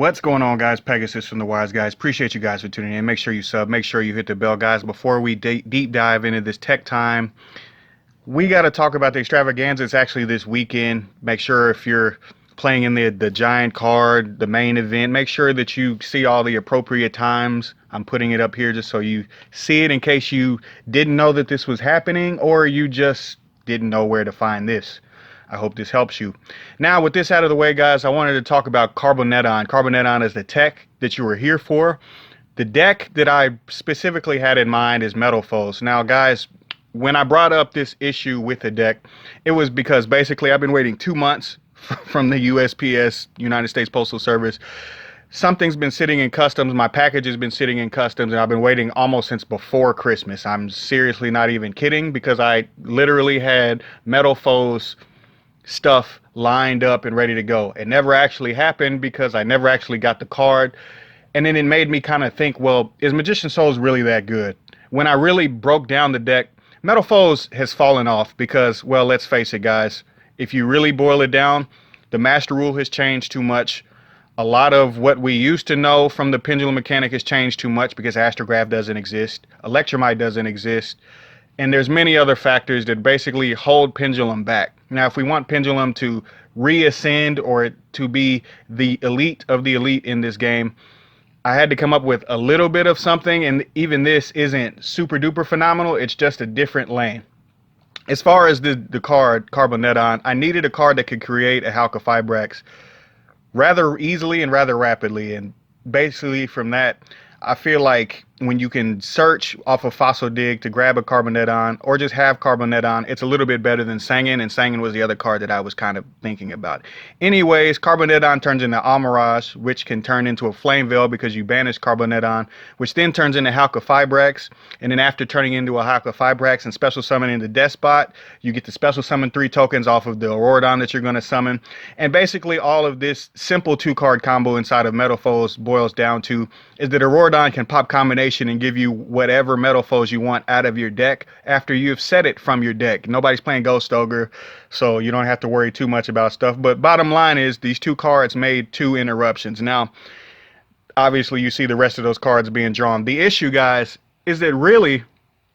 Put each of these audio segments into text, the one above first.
What's going on, guys? Pegasus from the Wiseguys. Appreciate you guys for tuning in. Make sure you sub. Make sure you hit the bell, guys. Before we deep dive into this tech time, we got to talk about the extravaganza. It's actually this weekend. Make sure if you're playing in the giant card, the main event, make sure that you see all the appropriate times. I'm putting it up here just so you see it in case you didn't know that this was happening or you just didn't know where to find this. I hope this helps you. Now, with this out of the way, guys, I wanted to talk about Carboneddon. Carboneddon is the tech that you were here for. The deck that I specifically had in mind is Metal Foes. Now, guys, when I brought up this issue with the deck, it was because basically I've been waiting 2 months from the USPS, United States Postal Service. Something's been sitting in customs. My package has been sitting in customs, and I've been waiting almost since before Christmas. I'm seriously not even kidding, because I literally had Metal Foes stuff lined up and ready to go. It never actually happened because I never actually got the card. And then it made me kind of think, well, is Magician Souls really that good? When I really broke down the deck, Metal Foes has fallen off because, well, let's face it, guys. If you really boil it down, the Master Rule has changed too much. A lot of what we used to know from the pendulum mechanic has changed too much because Astrograph doesn't exist. Electromite doesn't exist. And there's many other factors that basically hold Pendulum back. Now, if we want Pendulum to reascend or to be the elite of the elite in this game, I had to come up with a little bit of something, and even this isn't super duper phenomenal. It's just a different lane. As far as the card, Carboneddon, I needed a card that could create a Halqifibrax rather easily and rather rapidly. And basically from that, I feel like when you can search off of Fossil Dig to grab a Carboneddon or just have Carboneddon, it's a little bit better than Sangin, and Sangin was the other card that I was kind of thinking about. Anyways, Carboneddon turns into Amirage, which can turn into a Flame Veil because you banish Carboneddon, which then turns into Halqifibrax, and then after turning into a Halqifibrax and special summoning the Despot, you get to special summon 3 tokens off of the Auroradon that you're going to summon. And basically all of this simple 2-card combo inside of Metal Foes boils down to is that Auroradon can pop combination and give you whatever Metal Foes you want out of your deck after you've set it from your deck. Nobody's playing Ghost Ogre, so you don't have to worry too much about stuff. But bottom line is these 2 cards made 2 interruptions. Now, obviously you see the rest of those cards being drawn. The issue, guys, is that really,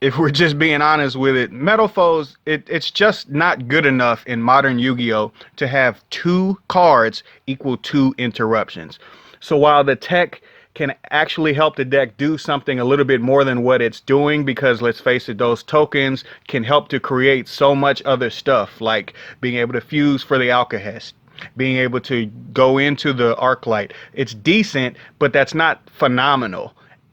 if we're just being honest with it, Metal Foes, it's just not good enough in modern Yu-Gi-Oh! To have 2 cards equal 2 interruptions. So while the tech can actually help the deck do something a little bit more than what it's doing, because let's face it, those tokens can help to create so much other stuff, like being able to fuse for the Alcahest, being able to go into the Arclight. It's decent, but that's not phenomenal.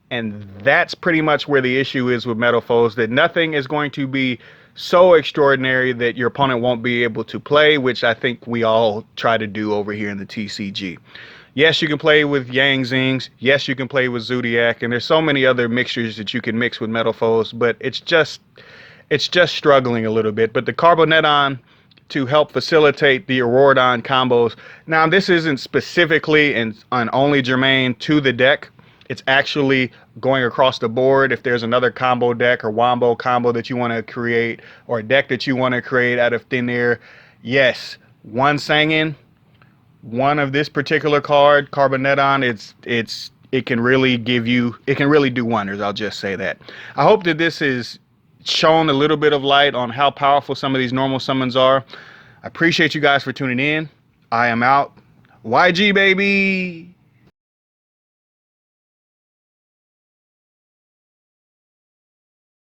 And that's pretty much where the issue is with Metal Foes, that nothing is going to be so extraordinary that your opponent won't be able to play, which I think we all try to do over here in the TCG. Yes, you can play with Yang Zings. Yes, you can play with Zodiac. And there's so many other mixtures that you can mix with Metal Foes, but it's just struggling a little bit. But the Carboneddon to help facilitate the Auroradon combos. Now, this isn't specifically and only germane to the deck. It's actually going across the board. If there's another combo deck or wombo combo that you want to create, or a deck that you want to create out of thin air, yes, one Sangin, one of this particular card, Carboneddon, it can really do wonders. I'll just say that. I hope that this has shown a little bit of light on how powerful some of these normal summons are. I appreciate you guys for tuning in. I am out. YG, baby.